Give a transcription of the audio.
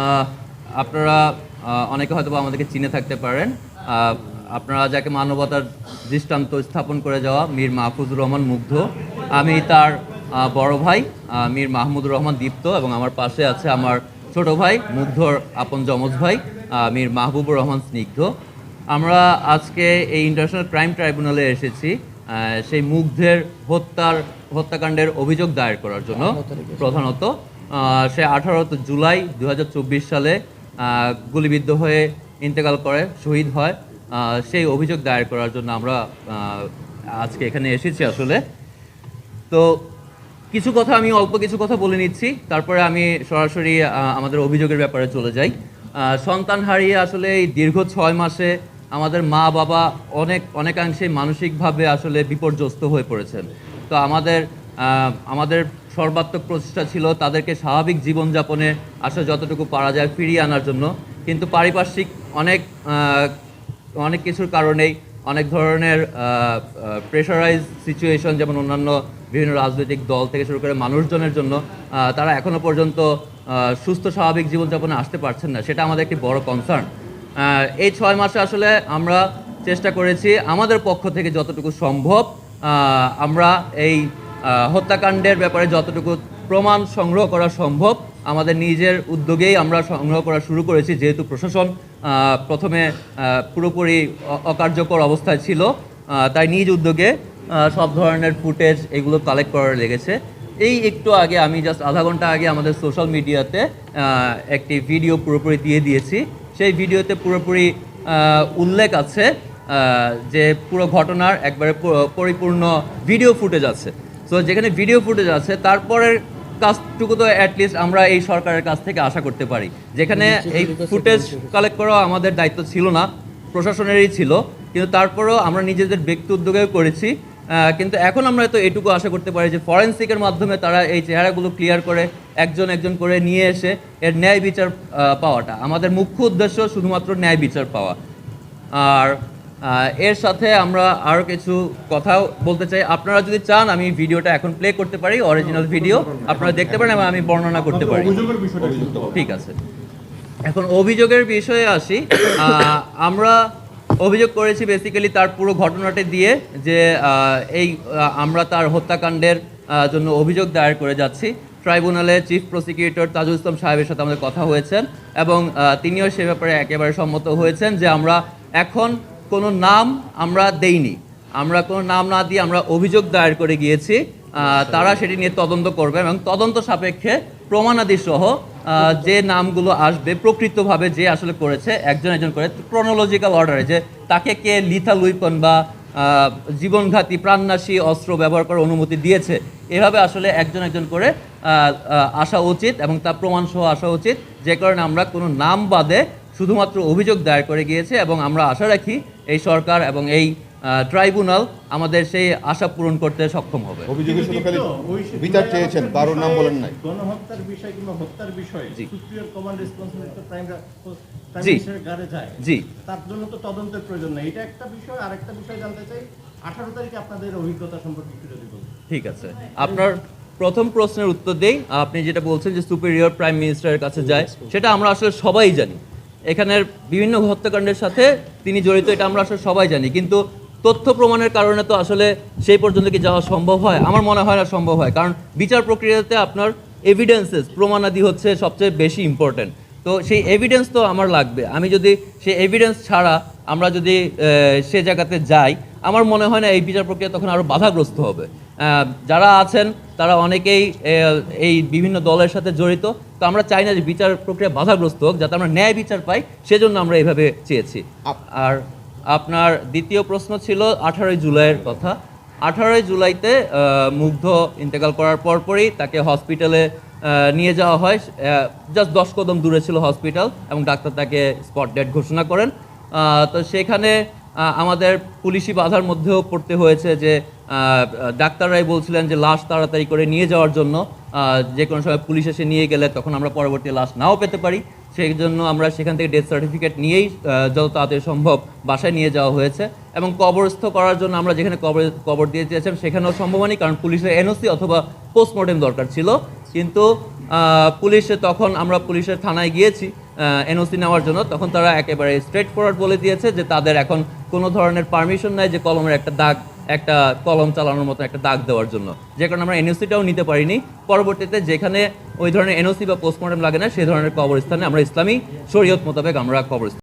আহ, আপনারা অনেকে হয়তো আমাদেরকে চিনে থাকতে পারেন। আপনারা যাকে মানবতার দৃষ্টান্ত স্থাপন করে যাওয়া মীর মাহফুজুর রহমান মুগ্ধ, আমি তার বড় ভাই মীর মাহমুদুর রহমান দীপ্ত, এবং আমার পাশে আছে আমার ছোট ভাই মুগ্ধর আপন যমজ ভাই মীর মাহবুবুর রহমান স্নিগ্ধ। আমরা আজকে এই ইন্টারন্যাশনাল ক্রাইম ট্রাইব্যুনালে এসেছি সেই মুগ্ধের হত্যাকাণ্ডের অভিযোগ দায়ের করার জন্য। প্রধানত সে 18 জুলাই 2024 সালে গুলিবিদ্ধ হয়ে ইন্তেকাল করে, শহীদ হয়। সেই অভিযোগ দায়ের করার জন্য আমরা আজকে এখানে এসেছি আসলে। তো অল্প কিছু কথা বলে নিচ্ছি, তারপরে আমি সরাসরি আমাদের অভিযোগের ব্যাপারে চলে যাই। সন্তান হারিয়ে আসলে এই দীর্ঘ 6 মাসে আমাদের মা বাবা অনেকাংশে মানসিকভাবে আসলে বিপর্যস্ত হয়ে পড়েছেন। তো আমাদের সর্বাত্মক প্রচেষ্টা ছিল তাদেরকে স্বাভাবিক জীবনযাপনে আসলে যতটুকু পারা যায় ফিরিয়ে আনার জন্য, কিন্তু পারিপার্শ্বিক অনেক কিছুর কারণেই, অনেক ধরনের প্রেশারাইজ সিচুয়েশন, যেমন অন্যান্য বিভিন্ন রাজনৈতিক দল থেকে শুরু করে মানুষজনের জন্য তারা এখনও পর্যন্ত সুস্থ স্বাভাবিক জীবনযাপনে আসতে পারছেন না। সেটা আমাদের একটি বড় কনসার্ন। এই 6 মাসে আসলে আমরা চেষ্টা করেছি আমাদের পক্ষ থেকে যতটুকু সম্ভব আমরা এই হত্যাকাণ্ডের ব্যাপারে যতটুকু প্রমাণ সংগ্রহ করা সম্ভব আমাদের নিজের উদ্যোগেই আমরা সংগ্রহ করা শুরু করেছি, যেহেতু প্রশাসন প্রথমে পুরোপুরি অকার্যকর অবস্থায় ছিল। তাই নিজ উদ্যোগে সব ধরনের ফুটেজ এগুলো কালেক্ট করা লেগেছে। এই একটু আগে, আমি জাস্ট আধা ঘন্টা আগে আমাদের সোশ্যাল মিডিয়াতে একটি ভিডিও পুরোপুরি দিয়ে দিয়েছি। সেই ভিডিওতে পুরোপুরি উল্লেখ আছে যে পুরো ঘটনার একবারে পরিপূর্ণ ভিডিও ফুটেজ আছে। সো যেখানে ভিডিও ফুটেজ আছে, তারপরের কাজটুকু তো অ্যাটলিস্ট আমরা এই সরকারের কাছ থেকে আশা করতে পারি। যেখানে এই ফুটেজ কালেক্ট করা আমাদের দায়িত্ব ছিল না, প্রশাসনেরই ছিল, কিন্তু তারপরেও আমরা নিজেদের ব্যক্তি উদ্যোগেও করেছি। কিন্তু এখন আমরা তো এটুকু আশা করতে পারি যে ফরেন্সিকের মাধ্যমে তারা এই চেহারাগুলো ক্লিয়ার করে একজন একজন করে নিয়ে এসে এর ন্যায় বিচার পাওয়াটা আমাদের মুখ্য উদ্দেশ্য, শুধুমাত্র ন্যায় বিচার পাওয়া। আর এর সাথে আমরা আরও কিছু কথাও বলতে চাই। আপনারা যদি চান আমি ভিডিওটা এখন প্লে করতে পারি, অরিজিনাল ভিডিও আপনারা দেখতে পারেন এবং আমি বর্ণনা করতে পারি। ঠিক আছে, এখন অভিযোগের বিষয়ে আসি। আমরা অভিযোগ করেছি বেসিক্যালি তার পুরো ঘটনাটি দিয়ে, যে আমরা তার হত্যাকাণ্ডের জন্য অভিযোগ দায়ের করে যাচ্ছি। ট্রাইব্যুনালে চিফ প্রসিকিউটর তাজুল ইসলাম সাহেবের সাথে আমাদের কথা হয়েছেন এবং তিনিও সে ব্যাপারে একেবারে সম্মত হয়েছেন যে আমরা এখন কোনো নাম আমরা দেইনি, আমরা কোনো নাম না দিয়ে আমরা অভিযোগ দায়ের করে গিয়েছি। তারা সেটি নিয়ে তদন্ত করবে এবং তদন্ত সাপেক্ষে প্রমাণাদি সহ যে নামগুলো আসবে, প্রকৃতভাবে যে আসলে করেছে একজন একজন করে ক্রোনোলজিক্যাল অর্ডারে, যে তাকে কে লিথাল উইপন বা জীবনঘাতী প্রাণনাশী অস্ত্র ব্যবহার করার অনুমতি দিয়েছে, এভাবে আসলে একজন একজন করে আসা উচিত এবং তার প্রমাণ সহ আসা উচিত। যে কারণে আমরা কোনো নাম বাদে শুধুমাত্র অভিযোগ দায়ের করে গিয়েছে এবং আমরা আশা রাখি এই সরকার এবং এই ট্রাইব্যুনাল আমাদের সেই আশা পূরণ করতে সক্ষম হবে। অভিযোগের শুধু খালি বিচার চেয়েছেন, কারোর নাম বলেন নাই। গণহত্যার বিষয় কিংবা হত্যার বিষয়ে সুপ্রিয়র কমান্ড রেসপন্সিবিলিটি প্রাইম মিনিস্টারের গাড়ে যায়, জি, তার জন্য তো তদন্তের প্রয়োজন নাই। এটা একটা বিষয়। আরেকটা বিষয় জানতে চাই, 18 তারিখে আপনাদের অভিজ্ঞতা সম্পর্কে একটু যদি বলুন। ঠিক আছে, আপনার প্রথম প্রশ্নের উত্তর দেই। আপনি যেটা বলছেন যে সুপিরিয়র প্রাইম মিনিস্টারের কাছে যায়, সেটা আমরা আসলে সবাই জানি। এখানের বিভিন্ন হত্যাকাণ্ডের সাথে তিনি জড়িত, এটা আমরা আসলে সবাই জানি, কিন্তু তথ্য প্রমাণের কারণে তো আসলে সেই পর্যন্ত কি যাওয়া সম্ভব হয়? আমার মনে হয় না সম্ভব হয়, কারণ বিচার প্রক্রিয়াতে আপনার এভিডেন্সেস, প্রমাণাদি হচ্ছে সবচেয়ে বেশি ইম্পর্টেন্ট। তো সেই এভিডেন্স তো আমার লাগবে। আমি যদি সেই এভিডেন্স ছাড়া আমরা যদি সে জায়গাতে যাই, আমার মনে হয় না এই বিচার প্রক্রিয়া তখন আরও বাধাগ্রস্ত হবে। যারা আছেন তারা অনেকেই এই বিভিন্ন দলের সাথে জড়িত, তো আমরা চাই না যে বিচার প্রক্রিয়া বাধাগ্রস্ত হোক, যাতে আমরা ন্যায় বিচার পাই, সেজন্য আমরা এইভাবে চেয়েছি। আর আপনার দ্বিতীয় প্রশ্ন ছিল 18 জুলাইয়ের কথা। 18 জুলাইতে মুগ্ধ ইন্তেকাল করার পরপরই তাকে হসপিটালে নিয়ে যাওয়া হয়। জাস্ট 10 কদম দূরে ছিল হসপিটাল এবং ডাক্তার তাকে স্পট ডেড ঘোষণা করেন। তো সেখানে আমাদের পুলিশি বাধার মধ্যেও পড়তে হয়েছে, যে ডাক্তাররাই বলছিলেন যে লাশ তাড়াতাড়ি করে নিয়ে যাওয়ার জন্য, যে কোনো সময় পুলিশ এসে নিয়ে গেলে তখন আমরা পরবর্তী লাশ নাও পেতে পারি। সেই জন্য আমরা সেখান থেকে ডেথ সার্টিফিকেট নিয়েই যত তাড়াতাড়ি সম্ভব বাসায় নিয়ে যাওয়া হয়েছে। এবং কবরস্থ করার জন্য আমরা যেখানে কবর দিয়ে চেয়েছিলাম সেখানেও সম্ভব হয়নি, কারণ পুলিশের এনওসি অথবা পোস্টমর্টেম দরকার ছিল। কিন্তু পুলিশে তখন আমরা পুলিশের থানায় গিয়েছি এনওসি নেওয়ার জন্য, তখন তারা একেবারে স্ট্রেট ফরওয়ার্ড বলে দিয়েছে যে তাদের এখন কোনো ধরনের পারমিশন নাই যে কলমের একটা কলম চালানোর মতো একটা দাগ দেওয়ার জন্য, যে কারণে আমরা এনওসিটাও নিতে পারিনি। পরবর্তীতে যেখানে ওই ধরনের এনওসি বা পোস্টমর্টম লাগে না সেই ধরনের কবরস্থানে আমরা ইসলামী শরীয়ত মোতাবেক আমরা কবরস্থান